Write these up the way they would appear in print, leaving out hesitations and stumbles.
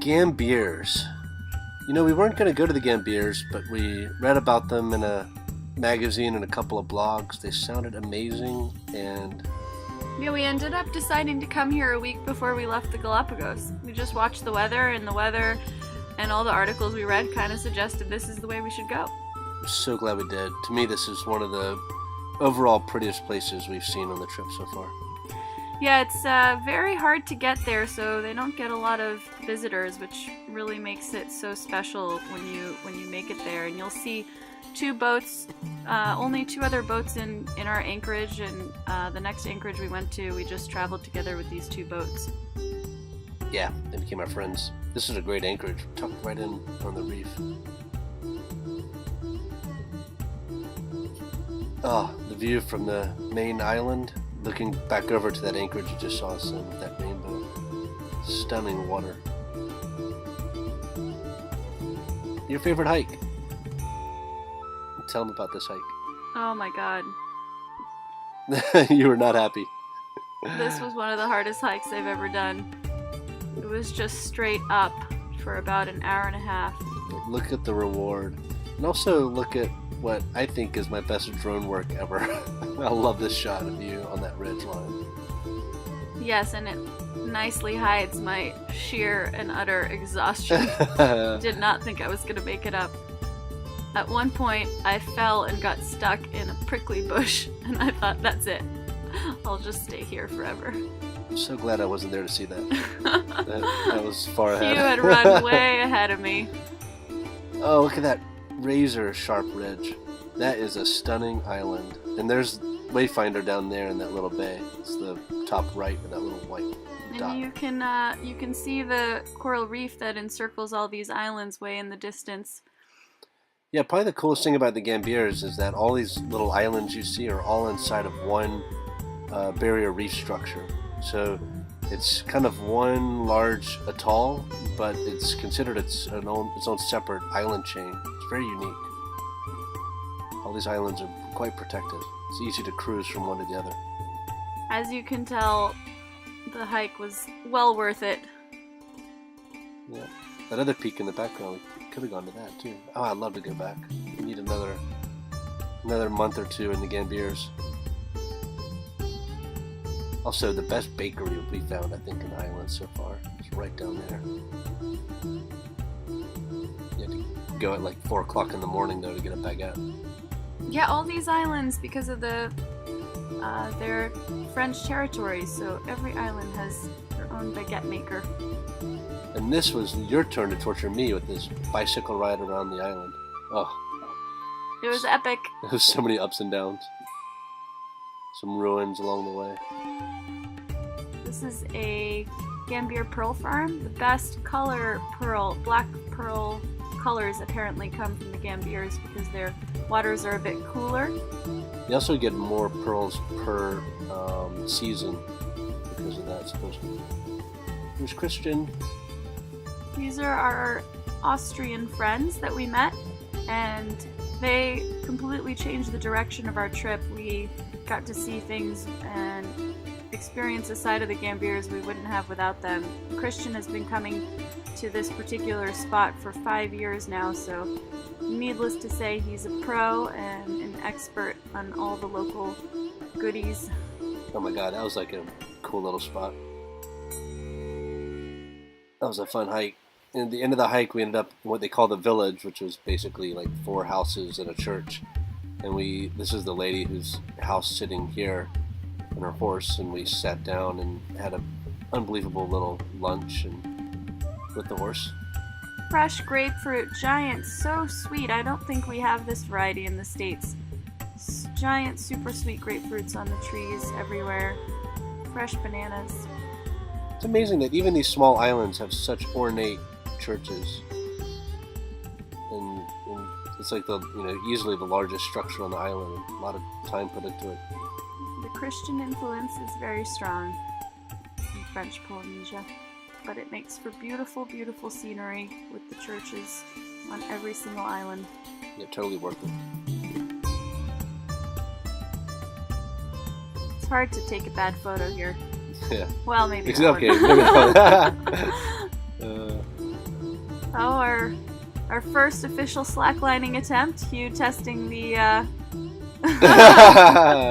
Gambiers. You know, we weren't going to go to the Gambiers, but we read about them in a magazine and a couple of blogs. They sounded amazing, and yeah, we ended up deciding to come here a week before we left the Galapagos. We just watched the weather and all the articles we read kind of suggested this is the way we should go. I'm so glad we did. To me, this is one of the overall prettiest places we've seen on the trip so far. Yeah, it's very hard to get there, so they don't get a lot of visitors, which really makes it so special when you make it there. And you'll see two boats, only two other boats in our anchorage, and the next anchorage we went to, we just traveled together with these two boats. Yeah, they became our friends. This is a great anchorage, tucked right in on the reef. Oh, the view from the main island, looking back over to that anchorage you just saw us in, that rainbow. Stunning water. Your favorite hike? Tell them about this hike. Oh my god. You were not happy. This was one of the hardest hikes I've ever done. It was just straight up for about an hour and a half. Look at the reward. And also look at what I think is my best drone work ever. I love this shot of you on that ridge line. Yes, and it nicely hides my sheer and utter exhaustion. Did not think I was going to make it up. At one point, I fell and got stuck in a prickly bush, and I thought, that's it. I'll just stay here forever. I'm so glad I wasn't there to see that. that was far ahead. You had run way ahead of me. Oh, look at that razor sharp ridge. That is a stunning island. And there's Wayfinder down there in that little bay. It's the top right of that little white dot. And you can see the coral reef that encircles all these islands way in the distance. Yeah, probably the coolest thing about the Gambiers is that all these little islands you see are all inside of one barrier reef structure. So it's kind of one large atoll, but it's considered its own separate island chain. It's very unique. All these islands are quite protected. It's easy to cruise from one to the other. As you can tell, the hike was well worth it. Yeah, that other peak in the background, we could have gone to that too. Oh, I'd love to go back. We need another month or two in the Gambiers. Also, the best bakery we found, I think, in the island so far. It's right down there. You had to go at like 4 o'clock in the morning, though, to get a baguette. Yeah, all these islands, because of they're French territories, so every island has their own baguette maker. And this was your turn to torture me with this bicycle ride around the island. Oh. It was epic. There was so many ups and downs. Some ruins along the way. This is a Gambier pearl farm. The best color pearl, black pearl colors apparently come from the Gambiers because their waters are a bit cooler. You also get more pearls per season because of that, supposedly. Here's Christian. These are our Austrian friends that we met, and they completely changed the direction of our trip. We got to see things and experience a side of the Gambiers we wouldn't have without them. Christian has been coming to this particular spot for 5 years now, so needless to say, he's a pro and an expert on all the local goodies. Oh my god, that was like a cool little spot. That was a fun hike. And at the end of the hike, we ended up in what they call the village, which was basically like 4 houses and a church. And this is the lady whose house sitting here on her horse, and we sat down and had an unbelievable little lunch and with the horse. Fresh grapefruit, giant, so sweet. I don't think we have this variety in the States. Giant, super sweet grapefruits on the trees everywhere. Fresh bananas. It's amazing that even these small islands have such ornate churches. And it's like easily the largest structure on the island. A lot of time put into it. The Christian influence is very strong in French Polynesia, but it makes for beautiful, beautiful scenery with the churches on every single island. Yeah, totally worth it. It's hard to take a bad photo here. Yeah. Well, maybe it's not. okay. Maybe not. Oh, our first official slacklining attempt. Hugh testing the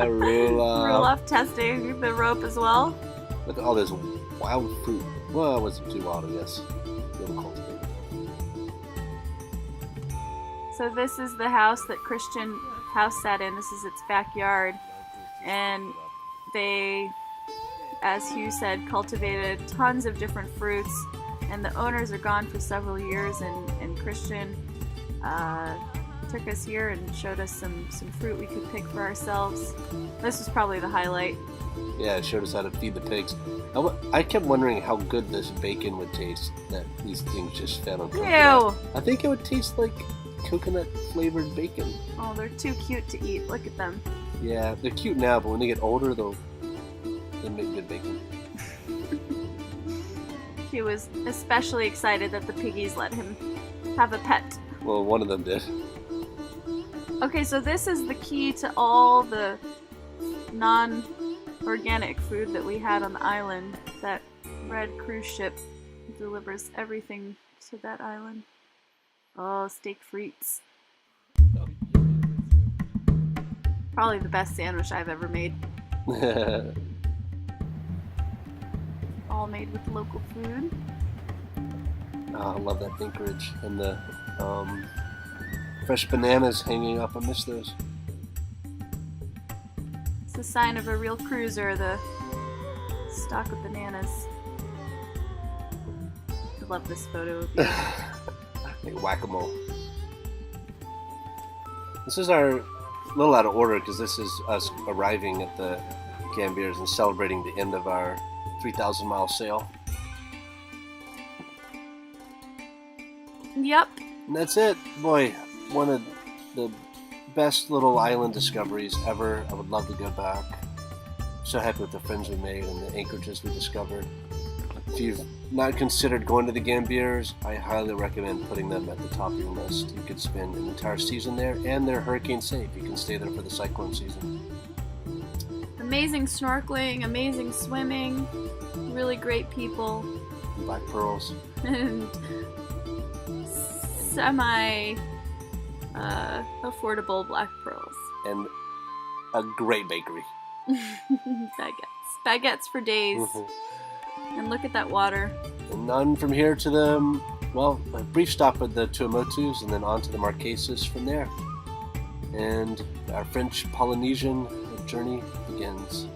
Rule Rule testing the rope as well. Look at all this wild fruit. Well, it wasn't too wild, I guess. A little cultivated. So this is the house that Christian house sat in. This is its backyard. And they, as Hugh said, cultivated tons of different fruits. And the owners are gone for several years, and Christian took us here and showed us some fruit we could pick for ourselves. This was probably the highlight. Yeah, it showed us how to feed the pigs. I kept wondering how good this bacon would taste that these things just fed on coconut. Ew! I think it would taste like coconut flavored bacon. Oh, they're too cute to eat. Look at them. Yeah, they're cute now, but when they get older, they make good bacon. He was especially excited that the piggies let him have a pet. Well, one of them did. Okay, so this is the key to all the non-organic food that we had on the island. That red cruise ship delivers everything to that island. Oh, steak frites. Probably the best sandwich I've ever made. All made with local food. Oh, I love that anchorage and the fresh bananas hanging up. I miss those. It's a sign of a real cruiser, the stock of bananas. I love this photo of you. Like whack-a-mole. This is our little out of order because this is us arriving at the Gambiers and celebrating the end of our 3,000-mile sail. Yep. And that's it. Boy, one of the best little island discoveries ever. I would love to go back. So happy with the friends we made and the anchorages we discovered. If you've not considered going to the Gambiers, I highly recommend putting them at the top of your list. You could spend an entire season there, and they're hurricane safe. You can stay there for the cyclone season. Amazing snorkeling, amazing swimming, really great people. Black pearls. And semi affordable black pearls. And a great bakery. Baguettes for days. Mm-hmm. And look at that water. And on from here to the, well, a brief stop at the Tuamotus and then on to the Marquesas from there. And our French Polynesian journey begins.